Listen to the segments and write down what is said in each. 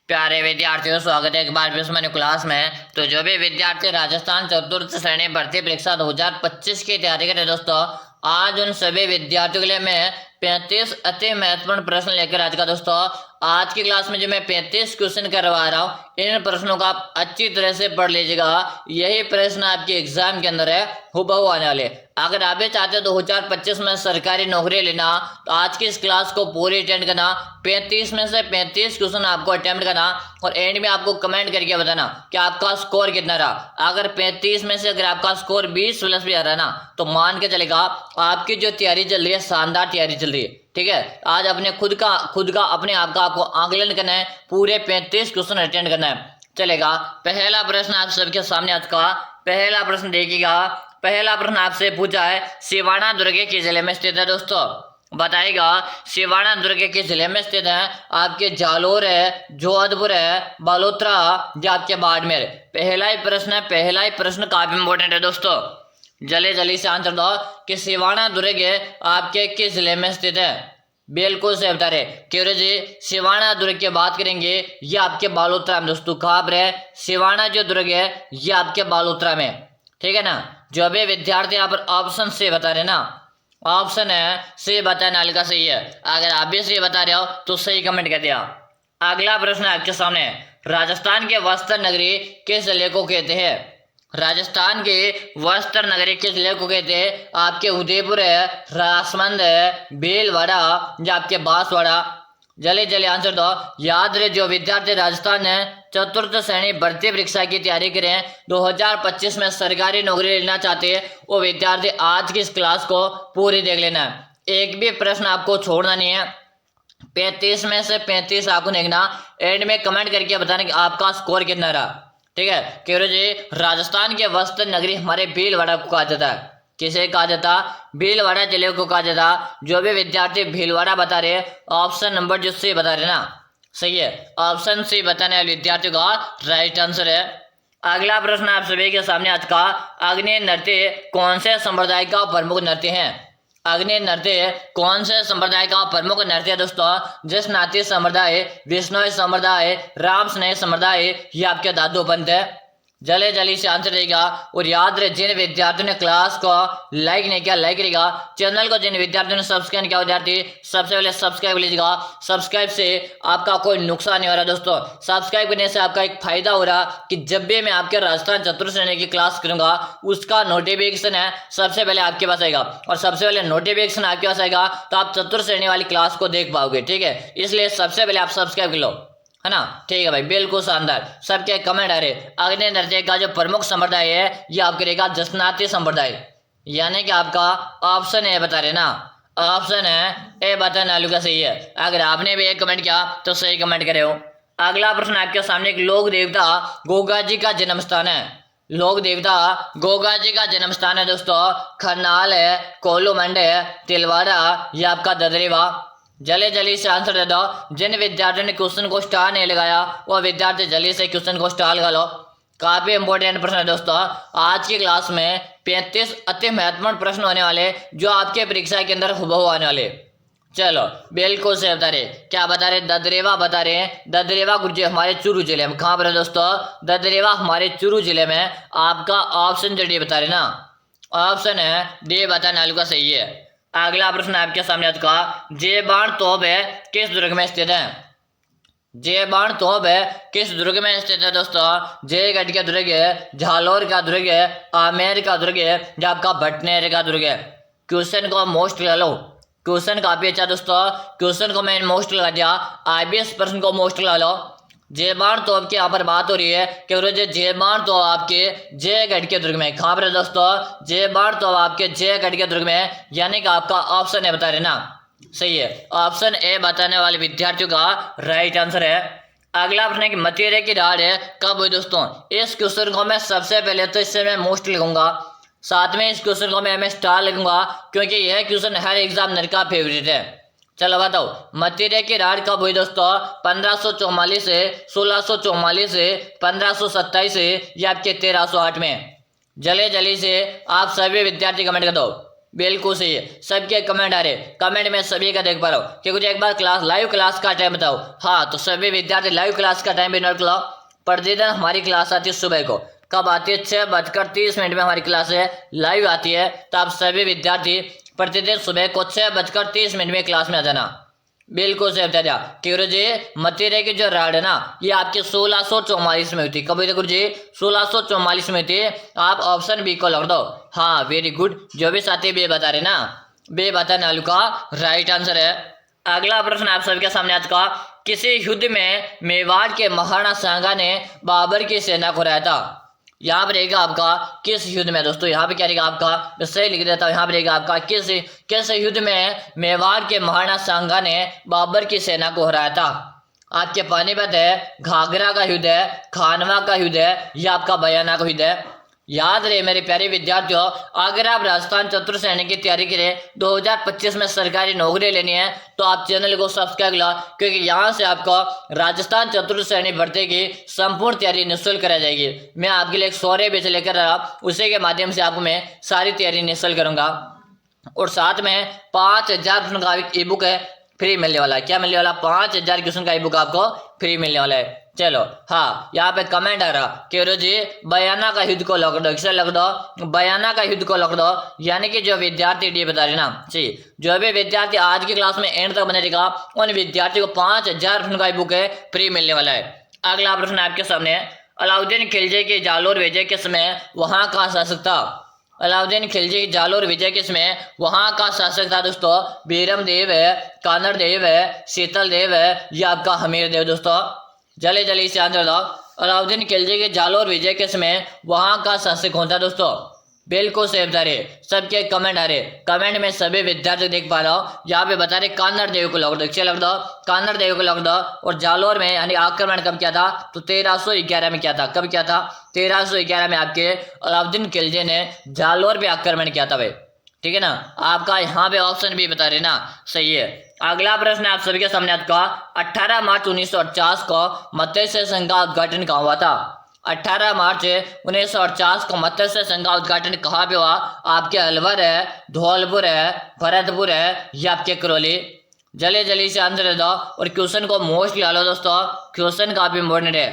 प्यारे विद्यार्थियों, स्वागत है एक बार फिर मैंने क्लास में। तो जो भी विद्यार्थी राजस्थान चतुर्थ श्रेणी भर्ती परीक्षा 2025 की तैयारी करें दोस्तों, आज उन सभी विद्यार्थियों के लिए मैं 35 अति महत्वपूर्ण प्रश्न लेकर आज का दोस्तों आज की क्लास में जो मैं 35 क्वेश्चन करवा रहा हूँ, इन प्रश्नों का आप अच्छी तरह से पढ़ लीजिएगा। यही प्रश्न आपके एग्जाम के अंदर है, हुबहू आने वाले। अगर आप भी चाहते हो 2025 में सरकारी नौकरी लेना, तो आज की इस क्लास को पूरी अटेंड करना। 35 में से 35 क्वेश्चन आपको अटेम्प्ट करना और एंड में आपको कमेंट करके बताना कि आपका स्कोर कितना रहा। अगर 35 में से अगर आपका स्कोर 20 प्लस भी आ रहा ना, तो मान के चलेगा आपकी जो तैयारी चल रही है शानदार तैयारी चल रही है। ठीक है, आज अपने खुद का अपने आप का आपको आंकलन करना है, पूरे 35 क्वेश्चन अटेंड करना है। चलेगा, पहला प्रश्न आप सबके सामने आज का पहला प्रश्न देखिएगा। पहला प्रश्न आपसे पूछा है, सिवाना दुर्ग किस जिले में स्थित है दोस्तों? बताएगा, सिवाना दुर्ग किस जिले में स्थित है? आपके जालोर है, जोधपुर है, बालोतरा या आपके बाड़मेर? पहला ही प्रश्न है, पहला ही प्रश्न काफी इंपॉर्टेंट है दोस्तों। जल्दी से आंसर दो कि सिवाना दुर्ग आपके किस जिले में स्थित है। बिल्कुल सही बता रहे क्यों जी। सिवाना दुर्ग की बात करेंगे, ये आपके बालोतरा में दोस्तों। कहाँ पर है सिवाना जो दुर्ग है? ये आपके बालोतरा में। ठीक है ना। जो भी विद्यार्थी यहाँ पर ऑप्शन से बता रहे ना, ऑप्शन है सी बताने वाले का सही है। अगर आप भी सही बता रहे हो तो सही कमेंट कर दिया। अगला प्रश्न आपके सामने है, राजस्थान के वस्त्र नगरी किस जिले को कहते हैं? राजस्थान के वस्त्र नगरी किस जिले को कहते हैं? आपके उदयपुर है, राजसमंद है, भीलवाड़ा या आपके बांसवाड़ा? जल्दी आंसर दो। याद रहे, जो विद्यार्थी राजस्थान है चतुर्थ श्रेणी भर्ती परीक्षा की तैयारी करें, 2025 में सरकारी नौकरी लेना चाहते हैं, वो विद्यार्थी आज की इस क्लास को पूरी देख लेना है। एक भी प्रश्न आपको छोड़ना नहीं है। 35 में से 35 आपको देखना, एंड में कमेंट करके बताना कि आपका स्कोर कितना रहा। ठीक है, क्यों जी। राजस्थान के वस्त्र नगरी हमारे भीलवाड़ा को कहा जाता है। किसे कहा जाता? भीलवाड़ा जिले को कहा जाता। जो भी विद्यार्थी भीलवाड़ा बता रहे, ऑप्शन नंबर जो सी बता रहे ना, सही है। ऑप्शन सी बताने वाले विद्यार्थियों का राइट आंसर है। अगला प्रश्न आप सभी के सामने आज का, अग्नि नृत्य कौन से संप्रदाय का प्रमुख नृत्य है? अग्नि नृत्य कौन से संप्रदाय का प्रमुख नृत्य है दोस्तों? जिस नाट्य संप्रदाय, विष्णु संप्रदाय, राम स्नेह संप्रदाय या आपके दादू पंथ है? जल्दी से आंसर देगा। और याद रहे, जिन विद्यार्थियों ने क्लास को लाइक नहीं किया लाइक करेगा, चैनल को जिन विद्यार्थियों ने सब्सक्राइब किया विद्यार्थी सबसे पहले सब्सक्राइब लीजिएगा। सब्सक्राइब से आपका कोई नुकसान नहीं हो रहा दोस्तों। सब्सक्राइब करने से आपका एक फायदा हो रहा कि जब भी मैं आपके राजस्थान चतुर्थ श्रेणी की क्लास करूंगा, उसका नोटिफिकेशन है सबसे पहले आपके पास आएगा। और सबसे पहले नोटिफिकेशन आपके पास आएगा तो आप चतुर्थ श्रेणी वाली क्लास को देख पाओगे। ठीक है, इसलिए सबसे पहले आप सब्सक्राइब कर लो, है ना। ठीक है भाई, बिल्कुल शानदार। सबके कमेंट आ रहे। अग्नि नृत्य का जो प्रमुख संप्रदाय है, ये आप करेगा जसनाती संप्रदाय, यानी कि आपका ऑप्शन ए बता रहे ना, ऑप्शन है ए बताने वालों का सही है। अगर आपने भी एक कमेंट किया तो सही कमेंट करे हो। अगला प्रश्न आपके सामने, एक लोक देवता गोगा जी का जन्म स्थान है। लोक देवता गोगा जी का जन्म स्थान है दोस्तों, खरनाल है, कोलूमंड है, तिलवाड़ा या आपका ददरीवा? जल्दी से आंसर दे दो। जिन विद्यार्थियों ने क्वेश्चन को स्टार नहीं लगाया, वो विद्यार्थी जल्दी से क्वेश्चन को स्टार लगा लो। काफी इंपॉर्टेंट प्रश्न है दोस्तों। आज की क्लास में 35 अति महत्वपूर्ण प्रश्न होने वाले, जो आपके परीक्षा के अंदर हुबहू आने वाले। चलो, बिल्कुल से बता रहे। क्या बता रहे? ददरेवा बता रहे हैं। ददरेवा गुर्जर हमारे चूरू जिले में। कहाँ पर है दोस्तों? ददरेवा हमारे चूरू जिले में। आपका ऑप्शन जो डी बता रहे ना, ऑप्शन है डी बताने वालों का सही है। अगला प्रश्न आपके सामने आज का, जेबाण तोप है किस दुर्ग में स्थित है? जेबाण तोप है किस दुर्ग में स्थित है दोस्तों? जयगढ़ का दुर्ग है, झालोर का दुर्ग है, आमेर का दुर्ग है या आपका भटनेर का दुर्ग है? क्वेश्चन को मोस्ट लगा लो। क्वेश्चन काफी अच्छा दोस्तों। क्वेश्चन को मैंने मोस्ट लगा दिया, IBS प्रश्न को मोस्ट लगा लो। जेबाण तोप की यहाँ पर बात हो रही है कि जेबाण तोप आपके जयगढ़ के दुर्ग में। कहाँ पर है दोस्तों? जेबाण तोप आपके जयगढ़ के दुर्ग में, यानी कि आपका ऑप्शन ए बता रहे ना, सही है। ऑप्शन ए बताने वाले विद्यार्थियों का राइट आंसर है। अगला प्रश्न है कि मतीरे की राड है कब हुई दोस्तों? इस क्वेश्चन को मैं सबसे पहले तो इससे मैं मोस्ट लिखूंगा, साथ में इस क्वेश्चन को मैं स्टार लिखूंगा, क्योंकि यह क्वेश्चन हर एग्जामिनर का फेवरेट है। चलो बताओ, मतीरे की राड कब हुई दोस्तों? 1544 से, 1644 से, 1527 से या आपके 1308 में? जल्दी से आप सभी विद्यार्थी कमेंट कर दो। बिल्कुल सही है। सबके कमेंट आ रहे, कमेंट में सभी का देख पा रहा हूँ कि मुझे एक बार लाइव क्लास का टाइम बताओ। हाँ, तो सभी विद्यार्थी लाइव क्लास का टाइम भी नोट करो। प्रतिदिन हमारी क्लास आती है सुबह को, कब आती है? 6:30 में हमारी क्लास है, लाइव आती है। तो आप सभी विद्यार्थी प्रतिदिन सुबह को 6:30 में क्लास में आ जाना। बिल्कुल सही बता दिया कि गुरु जी मतीरे की जो राड है ना, ये आपकी 1644 में हुई थी। कब हुई थी गुरु जी? 1644 में थी। आप ऑप्शन बी को लग दो। हाँ, वेरी गुड। जो भी साथी बे बता रहे ना, बे बताने वालों का राइट आंसर है। अगला प्रश्न आप सबके सामने आज का, किसी युद्ध में मेवाड़ के महाराणा सांगा ने बाबर की सेना को हराया था? यहाँ पर रहेगा आपका किस युद्ध में दोस्तों, यहाँ पे क्या रहेगा आपका, मैं सही लिख देता हूँ। यहाँ पे रहेगा आपका किस युद्ध में मेवाड़ के महाराणा सांगा ने बाबर की सेना को हराया था? आपके पानीपत है, घाघरा का युद्ध है, खानवा का युद्ध है, या आपका बयाना का युद्ध है? याद रहे मेरे प्यारे विद्यार्थियों, अगर आप राजस्थान चतुर्थ श्रेणी की तैयारी करें, 2025 में सरकारी नौकरी लेनी है, तो आप चैनल को सब्सक्राइब ला, क्योंकि यहाँ से आपको राजस्थान चतुर्थ श्रेणी भर्ती की संपूर्ण तैयारी निःशुल्क कराई जाएगी। मैं आपके लिए एक सौर्य बेच लेकर आ रहा, उसी के माध्यम से आपको मैं सारी तैयारी निःशुल्क करूंगा। और साथ में 5000 का ई बुक है, फ्री मिलने वाला है। क्या मिलने वाला? 5000 क्वेश्चन का ई बुक आपको फ्री मिलने वाला है। चलो, हाँ, यहाँ पे कमेंट आ रहा कि गुरु जी बयाना का युद्ध को लग दो, किसे लग दो? बयाना का युद्ध को लग दो। यानी कि जो विद्यार्थी डी बता रहे ना, जी, जो भी विद्यार्थी आज की क्लास में एंड तक बने रहेगा, उन विद्यार्थी को 5000 का ई बुक है फ्री मिलने वाला है। अगला प्रश्न आपके सामने, अलाउद्दीन खिलजी के जालोर विजय के समय वहां का शासक था? अलाउद्दीन खिलजी जालोर विजय के समय वहां का शासक था दोस्तों? बीरम देव है, कानड़ देव है, शीतल देव है, या आपका हमीर देव? दोस्तों जल्दी जल्दी से आंसर दो। अलाउद्दीन खिलजी के जालोर विजय के समय वहां का शासक कौन था दोस्तों? बिल्कुल सही बता रहे, सबके कमेंट आ रहे, कमेंट में सभी विद्यार्थी देख पा रहा हूँ। यहाँ पे बता रहे कानड़ देव को लग दो, लग दो, कानड़ देव को लग दो। और जालोर में यानी आक्रमण कब किया था? तो 1311 में किया था। कब किया था? 1311 में आपके अलाउद्दीन खिलजी ने जालोर पे आक्रमण किया था भाई। ठीक है ना, आपका यहाँ पे ऑप्शन भी बता रहे ना, सही है। अगला प्रश्न आप सभी के सामने आपका, 18 मार्च 1950 को मत्स्य संघ का उद्घाटन कहाँ हुआ था? 18 मार्च 1950 को मत्स्य संघ का उद्घाटन कहाँ पे हुआ? आपके अलवर है, धौलपुर है, भरतपुर है, या आपके करौली? जल्दी जल्दी से आंसर दे दो और क्वेश्चन को मोस्ट ला लो दोस्तों, क्वेश्चन काफी इंपॉर्टेंट है।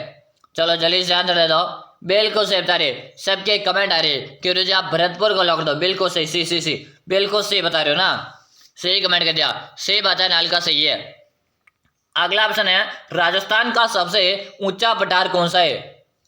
चलो जल्दी से आंसर दे दो। बिल्कुल सही बता रहे, सबके कमेंट आ रहे कि रुझे आप भरतपुर को लॉक दो। बिल्कुल सही, सी बिल्कुल सही बता रहे हो ना, सही कमेंट कर दिया, सही बात है, नाल का सही है। अगला ऑप्शन है, राजस्थान का सबसे ऊंचा पठार कौन सा है?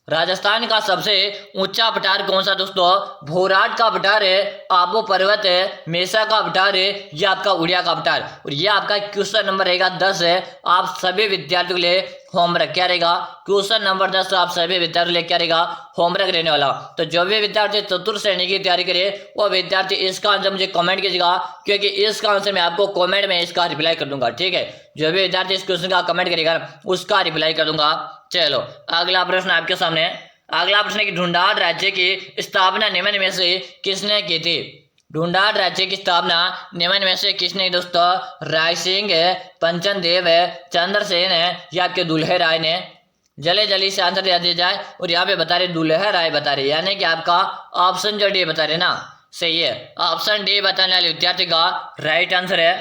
राजस्थान का सबसे ऊंचा पठार कौन सा दोस्तों? भोराट का पठार है, आबू पर्वत है, मेसा का पठार है, या आपका उड़िया का पठार? और ये आपका क्वेश्चन नंबर रहेगा 10 है। आप सभी विद्यार्थियों के लिए होमवर्क क्या रहेगा? क्वेश्चन नंबर 10 आप सभी विद्यार्थियों के लिए क्या रहेगा? होमवर्क रहने वाला। तो जो भी विद्यार्थी चतुर्थ श्रेणी की तैयारी करे, वो विद्यार्थी इसका आंसर मुझे कमेंट कीजिएगा, क्योंकि इसका आंसर मैं आपको कमेंट में इसका रिप्लाई कर दूंगा। ठीक है, जो भी विद्यार्थी इस क्वेश्चन का कमेंट करेगा उसका रिप्लाई कर दूंगा। चलो अगला प्रश्न आपके सामने, अगला प्रश्न है कि ढूंढाड़ राज्य की स्थापना निम्न में से किसने की थी? ढूंढाड़ राज्य की स्थापना निम्न में से किसने दोस्तों? राय सिंह है, पंचन देव है, चंद्रसेन है, या आपके दुल्हे राय ने? जल्दी जल्दी से आंसर दिया दिया जाए। और यहाँ पे बता रहे दुल्हे राय बता रहे, यानी कि आपका ऑप्शन जो डी बता रहे ना, सही है, ऑप्शन डी बताने वाले विद्यार्थी का राइट आंसर है।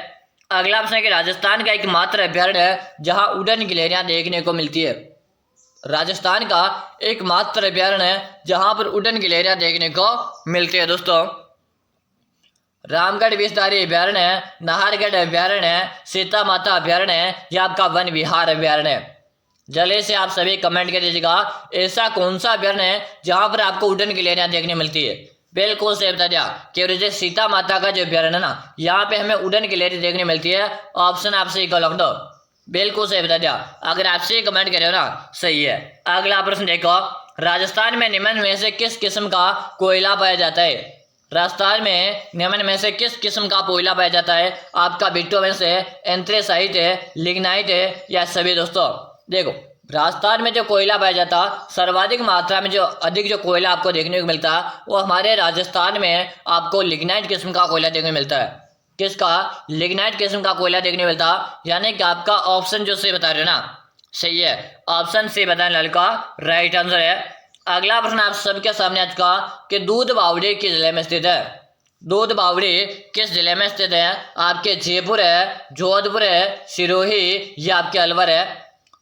अगला प्रश्न है कि राजस्थान का एकमात्र अभ्यारण्य है जहां उड़न गिलहरियां देखने को मिलती है? राजस्थान का एकमात्र अभ्यारण्य है जहां पर उड़न गिलहरियां देखने को मिलती है दोस्तों? रामगढ़ विस्तारी अभ्यारण्य है, नाहरगढ़ अभ्यारण्य है, सीता माता अभ्यारण्य है, या आपका वन विहार अभ्यारण्य है? जल्दी से आप सभी कमेंट कर दीजिएगा, ऐसा कौन सा अभ्यारण्य है जहां पर आपको उड़न गिलहरियां देखने मिलती है? बिल्कुल सही बता दिया कि सीता माता का जो अभ्यारण्य है ना, यहाँ पे हमें उड़न गिलहरी देखने मिलती है। ऑप्शन आप सही को लग दो। बिल्कुल सही बता दिया, अगर आप सही कमेंट कर रहे हो ना, सही है। अगला प्रश्न देखो, राजस्थान में निम्न में से किस किस्म का कोयला पाया जाता है? राजस्थान में निम्न में से किस किस्म का कोयला पाया जाता है? आपका बिटुमेन है, एंथ्रेसाइट है, लिग्नाइट है, या सभी? दोस्तों देखो, राजस्थान में जो कोयला पाया जाता, सर्वाधिक मात्रा में जो अधिक जो कोयला आपको देखने को मिलता, वो हमारे राजस्थान में आपको लिग्नाइट किस्म का कोयला देखने को मिलता है। किसका? लिग्नाइट किस्म का कोयला देखने को मिलता, यानी कि आपका ऑप्शन जो से बता रहे हो ना, सही है, ऑप्शन से बताने वाले का राइट आंसर है। अगला प्रश्न आप सबके सामने आज का कि दूध बावड़ी किस जिले में स्थित है? दूध बावड़ी किस जिले में स्थित है? आपके जयपुर है, जोधपुर है, सिरोही या आपके अलवर है?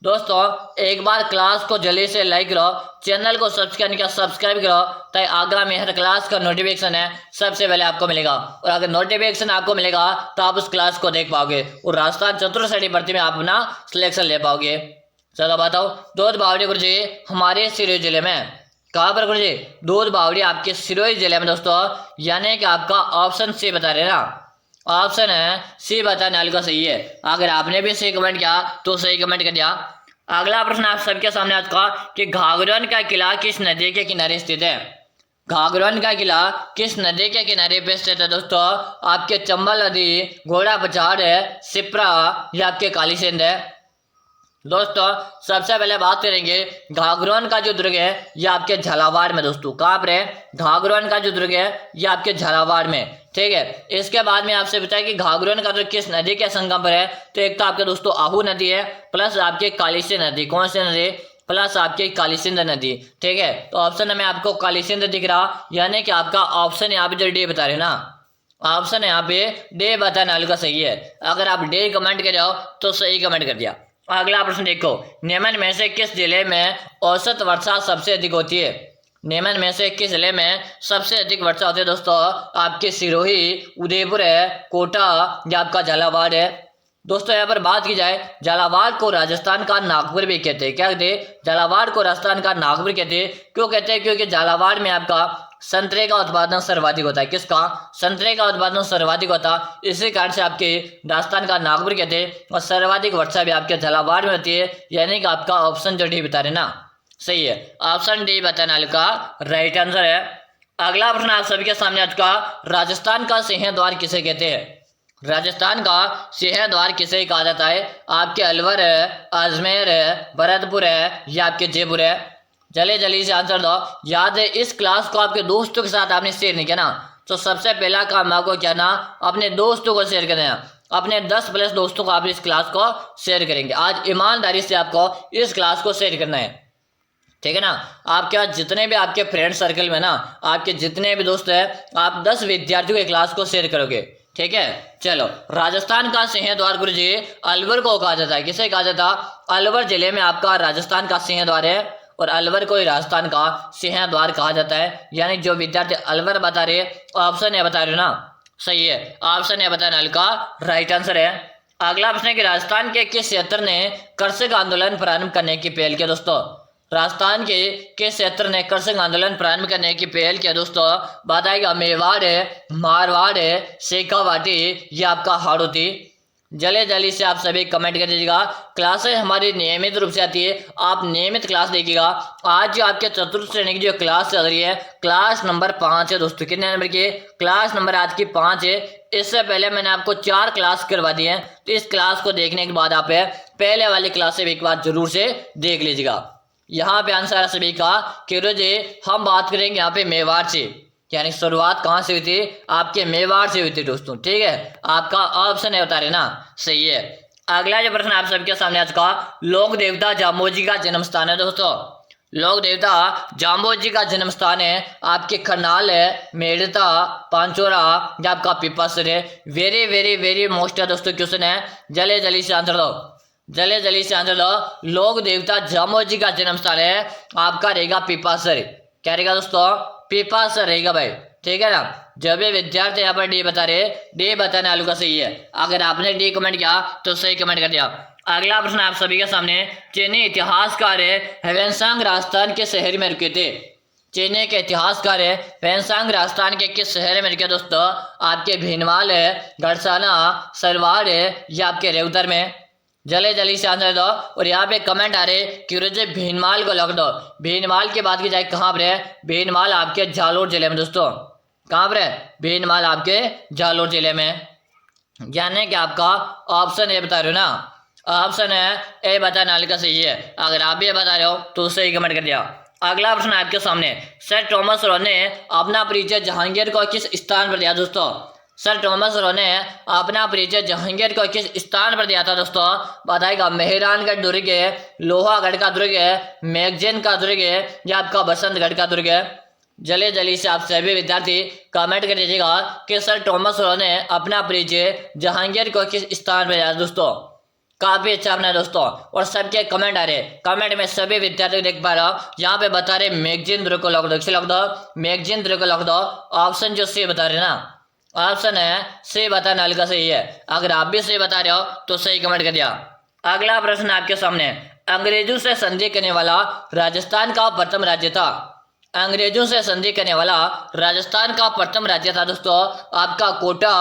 दोस्तों एक बार क्लास को जल्दी से लाइक करो, चैनल को सब्सक्राइब करो, ताकि आगामी हर क्लास का नोटिफिकेशन है सबसे पहले आपको मिलेगा। और अगर नोटिफिकेशन आपको मिलेगा तो आप उस क्लास को देख पाओगे और राजस्थान चतुर्थ श्रेणी भर्ती में आप अपना सिलेक्शन ले पाओगे। चलो बताओ, दूध बावड़ी गुरुजी हमारे सिरोही जिले में कहाँ पर गुरुजी? दूध बावड़ी आपके सिरोही जिले में दोस्तों, यानी कि आपका ऑप्शन सी बता रहे ना, ऑप्शन है सी बताने वाले का सही है। अगर आपने भी सही कमेंट किया तो सही कमेंट कर दिया। अगला प्रश्न आप सबके सामने आज का कि घाघरन का किला किस नदी के किनारे स्थित है? घाघरन का किला किस नदी के किनारे पे स्थित है दोस्तों? आपके चंबल नदी, घोड़ा पछाड़ है, सिप्रा या आपके काली सिंध है? दोस्तों सबसे पहले बात करेंगे घाघरन का जो दुर्ग है ये आपके झालावाड़ में दोस्तों। कहाँ पर है? घाघरन का जो दुर्ग है ये आपके झालावाड़ में, ठीक है। इसके बाद में आपसे पूछा कि घाघरन का दुर्ग किस नदी के संगम पर है? तो एक तो आपके दोस्तों आहू नदी है, प्लस आपके काली सिंध नदी। कौन सी नदी? प्लस आपकी काली सिंध नदी, ठीक है। तो ऑप्शन में आपको काली सिंध दिख रहा, यानी कि आपका ऑप्शन यहाँ पे जो डी बता रहे ना, ऑप्शन यहाँ पे डे बताने वाले का सही है। अगर आप डे कमेंट कर जाओ तो सही कमेंट कर दिया। अगला प्रश्न देखो, निम्न में से किस जिले में औसत वर्षा सबसे अधिक होती है? निम्न में से किस जिले में सबसे अधिक वर्षा होती है दोस्तों? आपके सिरोही, उदयपुर है, कोटा या आपका झालावाड़ है? दोस्तों यहाँ पर बात की जाए, झालावाड़ को राजस्थान का नागपुर भी कहते हैं। क्या कहते हैं? झालावाड़ को राजस्थान का नागपुर कहते हैं। क्यों कहते हैं? क्योंकि झालावाड़ में आपका संतरे का उत्पादन सर्वाधिक होता है। किसका? संतरे का उत्पादन सर्वाधिक होता है, इसी कारण से आपके राजस्थान का नागपुर कहते हैं। और सर्वाधिक वर्षा भी आपके झालावाड़ में होती है, यानी कि आपका ऑप्शन जो डी बता रहे ना सही है। ऑप्शन डी बताने वाले का राइट आंसर है। अगला प्रश्न आप सभी के सामने आज का, राजस्थान का सिंहद्वार किसे कहते हैं? राजस्थान का सिंहद्वार किसे कहा जाता है? आपके अलवर है, अजमेर है, भरतपुर है या आपके जयपुर है? जल्दी से आंसर दो। याद है इस क्लास को आपके दोस्तों के साथ आपने शेयर नहीं किया ना, तो सबसे पहला काम आपको क्या ना, अपने दोस्तों को शेयर करना है। अपने 10+ दोस्तों को आप इस क्लास को शेयर करेंगे। आज ईमानदारी से आपको इस क्लास को शेयर करना है, ठीक है ना। आपके जितने भी आपके फ्रेंड सर्कल में ना, आपके जितने भी दोस्त हैं, आप 10 विद्यार्थियों के क्लास को शेयर करोगे, ठीक है। चलो, राजस्थान का सिंहद्वार गुरुजी अलवर को कहा जाता है। किसे कहा जाता? अलवर जिले में आपका राजस्थान का सिंहद्वार है और अलवर को ही राजस्थान का सिंहद्वार कहा जाता है। यानी जो विद्यार्थी अलवर बता रहे, ऑप्शन ए बता रहे ना सही है। ऑप्शन ए बताने वाले का राइट आंसर है। अगला प्रश्न है कि राजस्थान के किस क्षेत्र ने कृषक आंदोलन प्रारंभ करने की पहल की दोस्तों? राजस्थान के किस क्षेत्र ने कृषक आंदोलन प्रारंभ करने की पहल किया दोस्तों? बताएगा मेवाड़ है, मारवाड़ है, शेखावाटी या आपका हाड़ौती? जल्दी से आप सभी कमेंट कर दीजिएगा। क्लासेस हमारी नियमित रूप से आती है, आप नियमित क्लास देखिएगा। आज जो आपके चतुर्थ श्रेणी की जो क्लास चल रही है, क्लास नंबर 5 है दोस्तों। कितने नंबर की? क्लास नंबर आज की 5 है। इससे पहले मैंने आपको 4 क्लास करवा दी है, तो इस क्लास को देखने के बाद आप पहले वाली क्लास से एक बार जरूर से देख लीजिएगा। यहाँ पे आंसर है सभी का कि रोजे हम बात करेंगे यहाँ पे मेवाड़ से, यानी शुरुआत कहाँ से हुई थी? आपके मेवाड़ से हुई थी दोस्तों, ठीक है। आपका ऑप्शन है बता रहे ना सही है। अगला जो प्रश्न आप सबके सामने आज का, लोक देवता जाम्बोजी का जन्म स्थान है दोस्तों। लोक देवता जाम्बोजी का जन्म स्थान है आपके करनाल है, मेड़ता, पांचोरा या आपका पिपासर है? वेरी वेरी वेरी मोस्ट है दोस्तों क्वेश्चन है। जल्दी से आंसर दो, जल्दी से आंसर दो। लोक देवता जाम्बोजी का जन्म स्थान है आपका रहेगा पिपासर। क्या रहेगा दोस्तों? पिपासर रहेगा भाई, ठीक है ना। जब भी विद्यार्थी यहाँ पर डी बता रहे, डी बताने वालों का सही है। अगर आपने डी कमेंट किया तो सही कमेंट कर दिया। अगला प्रश्न आप सभी के सामने, चीनी इतिहासकार ह्वेनसांग राजस्थान के शहर में रुके थे। चीनी के इतिहासकार ह्वेनसांग राजस्थान के किस शहर में रुके दोस्तों? आपके भीनमाल है, घड़साना, सरवाड़ है या आपके रेवतर में? जल्दी से आंसर दो। और यहाँ पे कमेंट आ रहे कि रोजे भीनमाल को लग दो। भीनमाल की बात की जाए कहाँ पर है? भीनमाल आपके जालोर जिले में दोस्तों। कहाँ पर है? भीनमाल आपके जालोर जिले में, यानी कि आपका ऑप्शन ए बता रहे हो ना, ऑप्शन है ए बताने वाले का सही है। अगर आप भी बता रहे हो तो सही कमेंट कर दिया। अगला प्रश्न आपके सामने, सर थॉमस रो ने अपना परिचय जहांगीर को किस स्थान पर दिया दोस्तों? सर थॉमस रो ने अपना परिचय जहांगीर को किस स्थान पर दिया था दोस्तों? बताएगा मेहरानगढ़ दुर्ग है, लोहागढ़ का दुर्ग है, मैगजीन का दुर्ग है या आपका बसंतगढ़ का दुर्ग है? जल्दी जल्दी से आप सभी विद्यार्थी कमेंट कर दीजिएगा कि सर थॉमस रो ने अपना परिचय जहांगीर को किस स्थान पर दिया। दोस्तों काफी अच्छा अपना दोस्तों, और सबके कमेंट आ रहे, कमेंट में सभी विद्यार्थी देख पा रहा हूँ। यहाँ पे बता रहे मैगजीन को लॉक दो, किसे लॉक दो, मैगजीन को लॉक दो। ऑप्शन जो सी बता रहे ना, ऑप्शन है सी बताना हल्का सही है। अगर आप भी सही बता रहे हो तो सही कमेंट कर दिया। अगला प्रश्न आपके सामने, अंग्रेजों से संधि करने वाला राजस्थान का प्रथम राज्य था। अंग्रेजों से संधि करने वाला राजस्थान का प्रथम राज्य था दोस्तों आपका कोटा,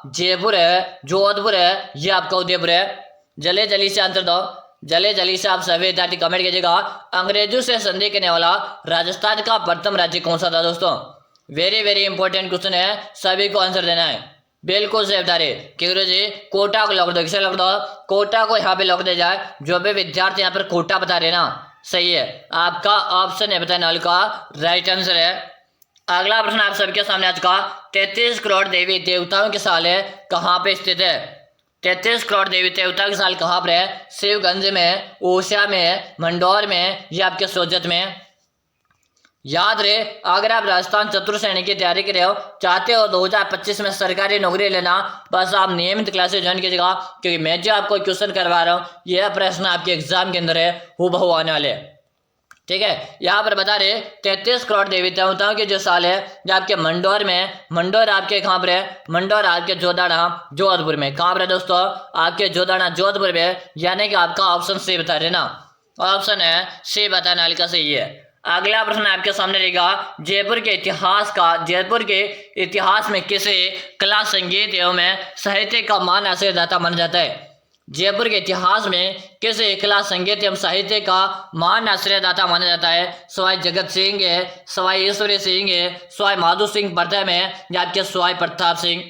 जयपुर है, जोधपुर है, ये आपका उदयपुर है। जल्दी जल्दी से आंसर दो, जल्दी जल्दी से आप सभी विद्यार्थी कमेंट कीजिएगा। अंग्रेजों से संधि करने वाला राजस्थान का प्रथम राज्य कौन सा था दोस्तों? वेरी वेरी इंपॉर्टेंट क्वेश्चन है, सभी को आंसर देना है। बिल्कुल सही बता रहे कि गुरु जी कोटा को लॉक दो, किसे लॉक दो, कोटा को यहाँ पे लॉक दे जाए। जो भी विद्यार्थी यहाँ पर कोटा बता रहे ना, सही है, आपका ऑप्शन है बताने वाले का राइट आंसर है। अगला प्रश्न आप सबके सामने आज का, 33 करोड़ देवी देवताओं की साल है कहाँ पे स्थित है? 33 करोड़ देवी देवताओं की साल कहाँ पर है? शिवगंज में, ओरछा में, मंडौर में, या आपके सोजत में। याद रहे, अगर आप राजस्थान चतुर्थ श्रेणी की तैयारी कर रहे हो, चाहते हो 2025 में सरकारी नौकरी लेना, बस आप नियमित क्लासेस ज्वाइन कीजिएगा, क्योंकि मैं जो आपको क्वेश्चन करवा रहा हूँ यह प्रश्न आपके एग्जाम के अंदर है, हूबहू आने वाले। ठीक है, यहाँ पर बता रहे 33 करोड़ देवी देवताओं की जो साल है, जो आपके मंडौर में, मंडौर आपके कहाँ पर है? मंडौर आपके जोधाना जोधपुर में। कहाँ पर है दोस्तों? आपके जोधाना जोधपुर में, यानी कि आपका ऑप्शन सी बता रहे ना, ऑप्शन है सी बताना हल्का सही है। अगला प्रश्न आपके सामने रहेगा, जयपुर के इतिहास में किसे कला, संगीत एवं साहित्य का महान आश्रयदाता माना जाता है? जयपुर के इतिहास में किसे कला, संगीत एवं साहित्य का महान आश्रयदाता माना जाता है? सवाई जगत सिंह है, सवाई ईश्वरी सिंह है, सवाई माधो सिंह प्रथम है, या आपके सवाई प्रताप सिंह।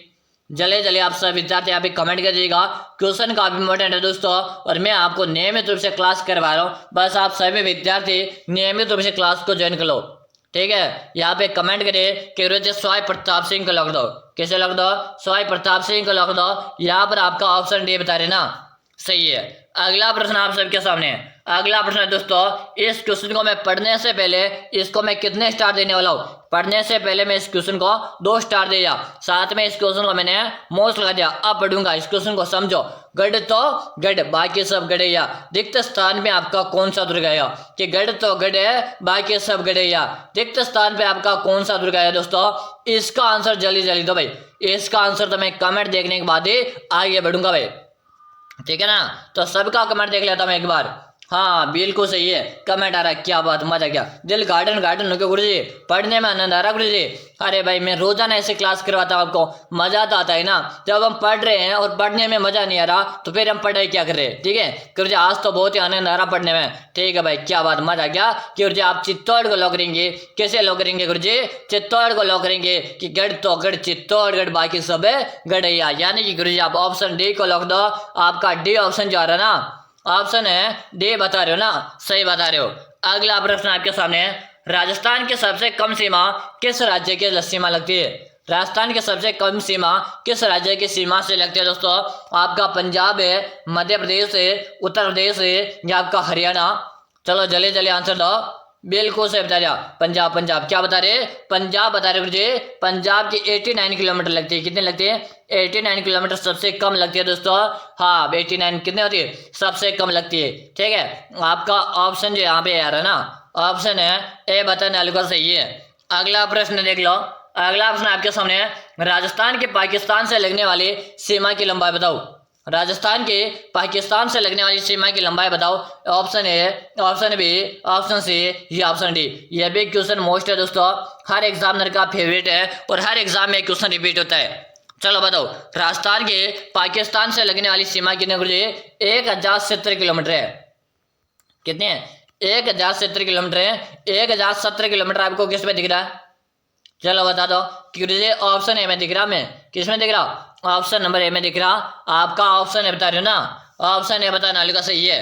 जल्दी जल्दी आप सब विद्यार्थी यहाँ पे कमेंट कर दीजिएगा। क्वेश्चन काफी इंपॉर्टेंट है दोस्तों, और मैं आपको नियमित रूप से क्लास करवा रहा हूँ, बस आप सभी विद्यार्थी नियमित रूप से क्लास को ज्वाइन कर लो। ठीक है, यहाँ पे कमेंट करें कि सवाई प्रताप सिंह को लॉक दो, कैसे लॉक दो? सवाई प्रताप सिंह को लॉक दो। यहाँ पर आपका ऑप्शन डी बता रहे ना, सही है। अगला प्रश्न आप सबके सामने, अगला प्रश्न है दोस्तों, इस क्वेश्चन को मैं पढ़ने से पहले इसको मैं कितने स्टार देने वाला हूँ? पढ़ने से पहले मैं इस क्वेश्चन को 2 स्टार दिया, साथ में इस क्वेश्चन को मैंने मोस्ट लगा दिया। अब पढ़ूंगा, इस क्वेश्चन को समझो। गढ़ तो गढ़, बाकी सब गढ़ैया, रिक्त स्थान में आपका कौन सा दुर्ग है? कि गढ़ तो गढ़ है, बाकी सब गढ़ैया, रिक्त स्थान पे आपका कौन सा दुर्ग है दोस्तों? इसका आंसर जल्दी जल्दी दो भाई, इसका आंसर तो मैं कमेंट देखने के बाद ही आगे बढ़ूंगा भाई। ठीक है ना, तो सबका कमेंट देख लेता हूं एक बार। हाँ बिल्कुल सही है, कमेंट आ रहा है, क्या बात, मजा क्या, दिल गार्डन गार्डन हो गया गुरुजी, पढ़ने में आनंद आ रहा गुरुजी। अरे भाई मैं रोजाना ऐसे क्लास करवाता हूँ, आपको मजा तो आता है ना। जब हम पढ़ रहे हैं और पढ़ने में मजा नहीं आ रहा तो फिर हम पढ़ाई क्या कर रहे हैं? ठीक है गुरुजी, आज तो बहुत ही आनंद आ रहा पढ़ने में। ठीक है भाई, क्या बात, मजा क्या कि गुरुजी आप चित्तौड़ को लॉक करेंगे, कैसे लॉक करेंगे गुरुजी? चित्तौड़ को लॉक करेंगे कि गढ़ तो गढ़, चित्तौड़गढ़, बाकी सब है गढ़ैया, यानी कि गुरुजी आप ऑप्शन डी को लॉक दो। आपका डी ऑप्शन जा रहा है ना, ऑप्शन है डी बता रहे हो ना, सही बता रहे हो। अगला प्रश्न आपके सामने है, राजस्थान की सबसे कम सीमा किस राज्य की सीमा लगती है? राजस्थान की सबसे कम सीमा किस राज्य की सीमा से लगती है दोस्तों? आपका पंजाब है, मध्य प्रदेश है, उत्तर प्रदेश है, या आपका हरियाणा। चलो जल्दी जल्दी आंसर दो। बिल्कुल सही बता दिया, पंजाब। पंजाब क्या बता रहे? पंजाब बता रहे मुझे। पंजाब की 89 किलोमीटर लगती है, कितने लगती है? 89 किलोमीटर सबसे कम लगती है दोस्तों। हाँ 89 कितने होती है? सबसे कम लगती है। ठीक है, आपका ऑप्शन जो यहाँ पे आ रहा है ना, ऑप्शन है ए बताने वाले का सही है। अगला प्रश्न देख लो, अगला प्रश्न आपके सामने है, राजस्थान के पाकिस्तान से लगने वाली सीमा की लंबाई बताओ। राजस्थान के पाकिस्तान से लगने वाली सीमा की लंबाई बताओ। Option A, option B, option C, या ऑप्शन डी। यह भी क्वेश्चन मोस्ट है दोस्तों, हर एग्जामिनर का फेवरेट है और हर एग्जाम में क्वेश्चन रिपीट होता है। चलो बताओ, राजस्थान के पाकिस्तान से लगने वाली सीमा कितने गुरुजी? 1070 किलोमीटर है। कितने है? 1070 किलोमीटर है। 1070 किलोमीटर आपको किस में दिख रहा है? चलो बता दो गुरुजी। ऑप्शन ए में दिख रहा, मैं किस में दिख रहा? ऑप्शन नंबर ए में दिख रहा। आपका ऑप्शन है बता रहे हो ना, ऑप्शन ए बताना का सही है।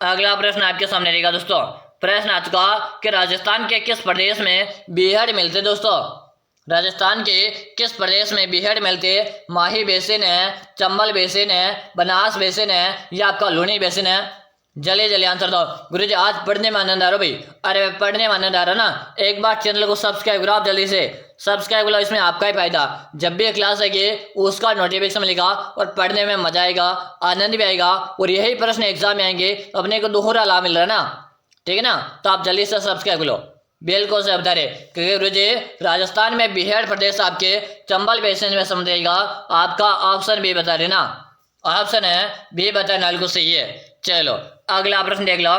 अगला प्रश्न आपके सामने रहेगा दोस्तों, प्रश्न आज का कि राजस्थान के किस प्रदेश में बीहड़ मिलते दोस्तों? राजस्थान के किस प्रदेश में बीहड़ मिलते? माही बेसिन है, चंबल बेसिन है, बनास बेसिन है, या आपका लूनी बेसिन है। जल्दी जल्दी आंसर दो। गुरुजी आज पढ़ने में आनंद आ रहा भाई। अरे पढ़ने में आनंद आ रहा ना, एक बार चैनल को सब्सक्राइब करो आप जल्दी से, सब्सक्राइब करो, इसमें आपका ही फायदा। जब भी क्लास आएगी उसका नोटिफिकेशन मिलेगा और पढ़ने में मजा आएगा, आनंद भी आएगा और यही प्रश्न एग्जाम में आएंगे, अपने को दोहरा लाभ मिल रहा है ना, ठीक है ना। तो आप जल्दी से सब्सक्राइब करो, बिल्कुल से बता रहे, क्योंकि गुरुजी राजस्थान में बिहार प्रदेश आपके चंबल बेसिन में समझेगा। आपका ऑप्शन बी बता रहे ना, ऑप्शन है बी बताना बिल्कुल सही है। चलो अगला प्रश्न देख लो।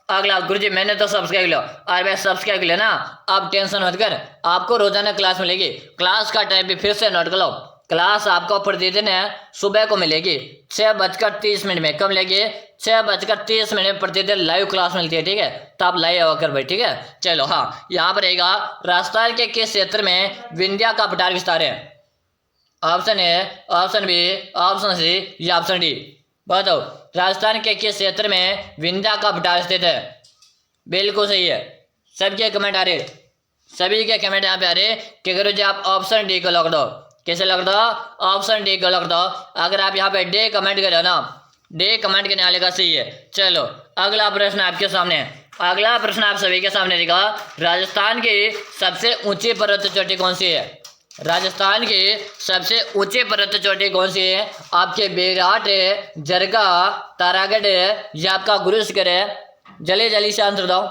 अगला गुरुजी मैंने तो सब्सक्राइब लो, और मैं सब्सक्राइब लेना, आप टेंशन मत कर, आपको रोजाना क्लास मिलेगी। क्लास का टाइम भी फिर से नोट कर लो, क्लास आपको प्रतिदिन है सुबह को मिलेगी 6:30 में, कब मिलेगी 6:30 में प्रतिदिन लाइव क्लास मिलती है, ठीक है। तो आप लाइव आकर भाई, ठीक है। चलो हाँ, यहाँ पर रहेगा राजस्थान के किस क्षेत्र में विंध्या का पठार विस्तार है? Option A, option B, option C या ऑप्शन डी, बताओ। राजस्थान के किस क्षेत्र में विंध्या का पठार स्थित है? बिल्कुल सही है, सबके कमेंट आ रहे, सभी के कमेंट यहाँ पे आ रहे कि गुरुजी आप ऑप्शन डी को लॉक दो। कैसे लग दो? ऑप्शन डी को लग दो। अगर आप यहाँ पे डे कमेंट करो ना, डे कमेंट करने वाले का सही है। चलो अगला प्रश्न आपके सामने है। अगला प्रश्न आप सभी के सामने रहेगा, राजस्थान की सबसे ऊंची पर्वत चोटी कौन सी है? राजस्थान की सबसे ऊंची पर्वत चोटी कौन सी है? आपके बेराट है, जरगा, तारागढ़ है या आपका गुरुशकर है? जल्दी जल्दी से आंसर दो,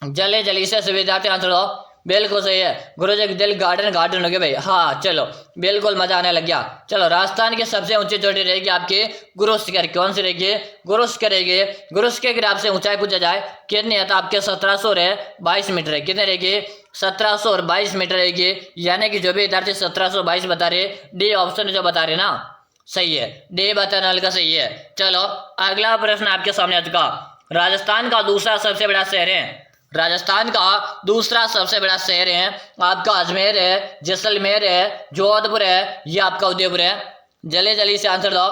जल्दी जल्दी से सभी विद्यार्थी आंसर दो। बिल्कुल सही है गुरुजी, दिल गार्डन गार्डन हो गया भाई। हाँ चलो बिल्कुल मजा आने लग गया। चलो राजस्थान की सबसे ऊंची चोटी रहेगी आपकी गुरुशकर। कौन सी रहेगी? गुरुशकर रहेगी। गुरुशकर की आपसे ऊंचाई पूछा जाए कितनी है तो आपके 1722 मीटर है। कितने रहेगी? 1722 मीटर रहेगी। यानी कि जो भी विद्यार्थी 1722 बता रहे, डी ऑप्शन जो बता रहे ना सही है, डी बताने वाले का सही है। चलो अगला प्रश्न आपके सामने आ चुका। राजस्थान का दूसरा सबसे बड़ा शहर है, राजस्थान का दूसरा सबसे बड़ा शहर है आपका अजमेर है, जैसलमेर है, जोधपुर है या आपका उदयपुर है? जल्दी जल्दी से आंसर दो,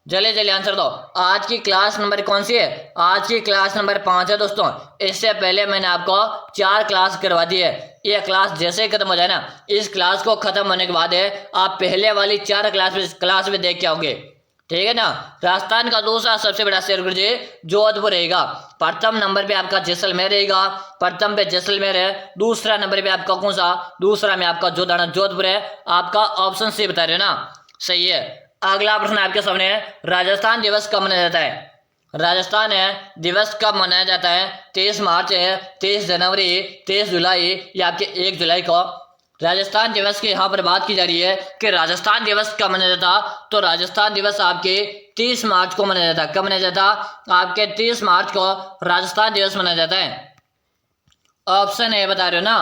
जल्दी जल्दी आंसर दो। आज की क्लास नंबर कौन सी है? आज की क्लास नंबर 5 है दोस्तों। इससे पहले मैंने आपको 4 क्लास करवा दी है। ये क्लास जैसे ही खत्म हो जाए ना, इस क्लास को खत्म होने के बाद है आप पहले वाली 4 क्लास में देख के आओगे, ठीक है ना। राजस्थान का दूसरा सबसे बड़ा शहर गुरुजी जोधपुर रहेगा। प्रथम नंबर पे आपका जैसलमेर रहेगा, प्रथम पे जैसलमेर है, दूसरा नंबर पे आपका कौन सा? दूसरा में आपका जोधपुर है। आपका ऑप्शन सी बता रहे हो ना, सही है। अगला प्रश्न आपके सामने है, राजस्थान दिवस कब मनाया जाता है? राजस्थान है दिवस कब मनाया जाता है? 23 मार्च है, 23 जनवरी, 23 जुलाई या आपके 1 जुलाई को? राजस्थान दिवस की यहाँ पर बात की जा रही है कि राजस्थान दिवस कब मनाया जाता, तो राजस्थान दिवस आपके 30 मार्च को मनाया जाता। कब मनाया जाता? आपके 30 मार्च को राजस्थान दिवस मनाया जाता है। ऑप्शन ए बता रहे हो ना,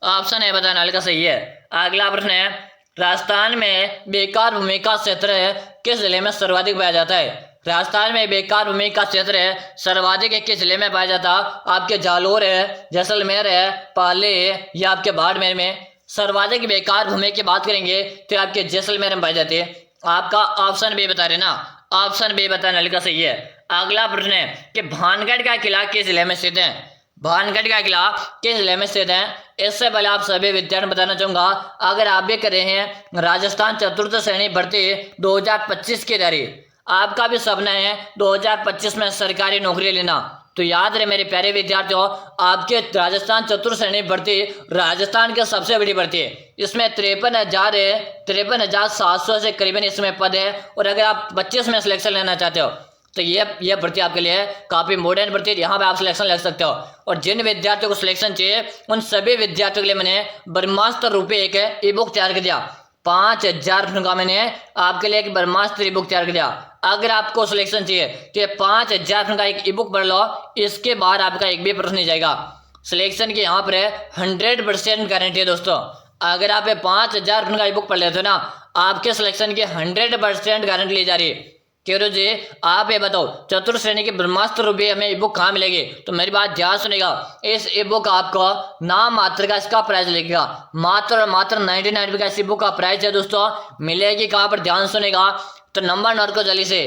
ऑप्शन ए बताने वाले का सही है। अगला प्रश्न है, राजस्थान में बेकार भूमि का क्षेत्र है किस जिले में सर्वाधिक पाया जाता है? राजस्थान में बेकार भूमि का क्षेत्र है सर्वाधिक किस जिले में पाया जाता? आपके जालोर है, जैसलमेर है, पाले है या आपके बाड़मेर में? सर्वाधिक बेकार भूमि की बात करेंगे तो आपके जैसलमेर में पाई जाती है। आपका ऑप्शन बी बता रहे ना, ऑप्शन बी बताने वाले का सही है। अगला प्रश्न है कि भानगढ़ का किला किस जिले में स्थित है? भानगढ़ का किला किस जिले में स्थित है? इससे पहले आप सभी विद्यार्थी बताना चाहूंगा, अगर आप भी कर रहे हैं राजस्थान चतुर्थ श्रेणी भर्ती 2025 की तैयारी, आपका भी सपना है 2025 में सरकारी नौकरी लेना, तो याद रहे मेरे प्यारे विद्यार्थियों, आपके राजस्थान चतुर्थ श्रेणी भर्ती राजस्थान की सबसे बड़ी भर्ती है। इसमें 53,000 है, 53,700 से करीबन इसमें पद है। और अगर आप 25 में सिलेक्शन लेना चाहते हो तो ये भर्ती आपके लिए काफ़ी मॉडर्न भर्ती है, यहाँ पे आप सिलेक्शन ले सकते हो। और जिन विद्यार्थियों को सिलेक्शन चाहिए उन सभी विद्यार्थियों के लिए मैंने ब्रह्मास्त्र रूपी एक ई बुक तैयार कर दिया। 5,000 रुपये का मैंने आपके लिए एक ब्रह्मास्त्र ई बुक तैयार कर दिया। अगर आपको सिलेक्शन चाहिए तो ये 5,000 रुपये का एक ई बुक पढ़ लो, इसके बाद आपका एक भी प्रश्न नहीं जाएगा। सिलेक्शन की यहाँ पर 100% गारंटी है दोस्तों। अगर आप 5,000 रुपये का ई बुक पढ़ लेते हो ना, आपके सिलेक्शन की 100% गारंटी ली जा रही है। क्यों जी आप ये बताओ, चतुर्थ श्रेणी की ब्रह्मास्त्र रूपी हमें ई बुक कहाँ मिलेगी? तो मेरी बात ध्यान सुनेगा, इस ई बुक आपको नाम मात्र का इसका प्राइस लगेगा, मात्र और मात्र 99 रुपये का इस ई बुक का प्राइस है दोस्तों। मिलेगी कहाँ पर? ध्यान सुनेगा, तो नंबर नोट को जल्दी से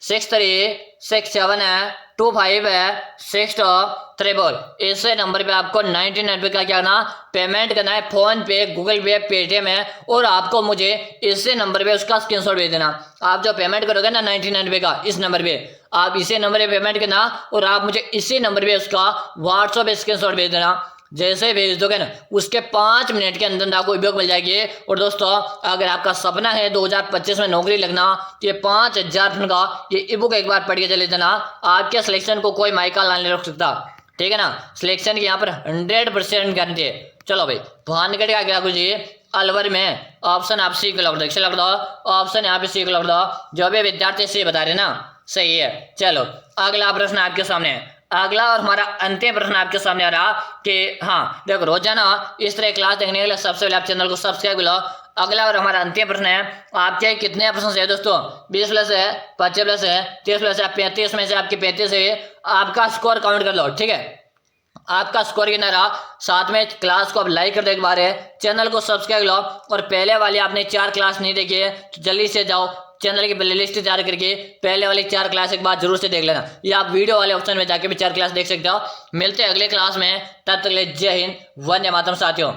6367 है 2562 इस नंबर पे आपको 99 का क्या करना, पेमेंट करना है, फोन पे, गूगल पे, पेटीएम है, और आपको मुझे इसी नंबर पे उसका स्क्रीनशॉट भेज देना। आप जो पेमेंट करोगे ना 99 का, इस नंबर पे आप इसी नंबर पे पेमेंट करना, और आप मुझे इसी नंबर पे उसका व्हाट्सएप पे स्क्रीनशॉट भेज देना। जैसे भेज दोगे ना, उसके 5 मिनट के अंदर आपको ईबुक मिल जाएगी। और दोस्तों, अगर आपका सपना है 2025 में नौकरी लगना, तो ये 5000 का ये ईबुक एक बार पढ़ के चले जाना। आपके सिलेक्शन को कोई माइका लाने रोक सकता, ठीक है ना। सिलेक्शन की यहाँ पर 100% गारंटी है। चलो भाई, बाहर निकल के आगे कुछ अलवर में ऑप्शन आप सी को लग दो, ऑप्शन यहाँ पे सी को लग दो। जो भी विद्यार्थी सी बता रहे ना, सही है। चलो अगला प्रश्न आपके सामने है। अगला और हमारा अंतिम प्रश्न आपके सामने आ रहा कि हाँ देखो, रोजाना इस तरह क्लास देखने के लिए सबसे पहले आप चैनल को सब्सक्राइब करो। अगला और हमारा अंतिम प्रश्न है, आपके कितने प्रश्न है दोस्तों? 20 प्लस है, 25 प्लस है, 30 प्लस है, 35 में से आपके 35 है। आपका स्कोर काउंट कर लो, ठीक है। आपका स्कोर कितना रहा? साथ में क्लास को आप लाइक कर दो, एक बार है चैनल को सब्सक्राइब लो, और पहले वाली आपने 4 क्लास नहीं देखी है तो जल्दी से जाओ चैनल की प्लेलिस्ट तैयार करके पहले वाली 4 क्लास एक बार जरूर से देख लेना, या आप वीडियो वाले ऑप्शन में जाके भी 4 क्लास देख सकते हो। मिलते हैं अगले क्लास में, तब तक के लिए जय हिंद, वंदे मातरम साथियों।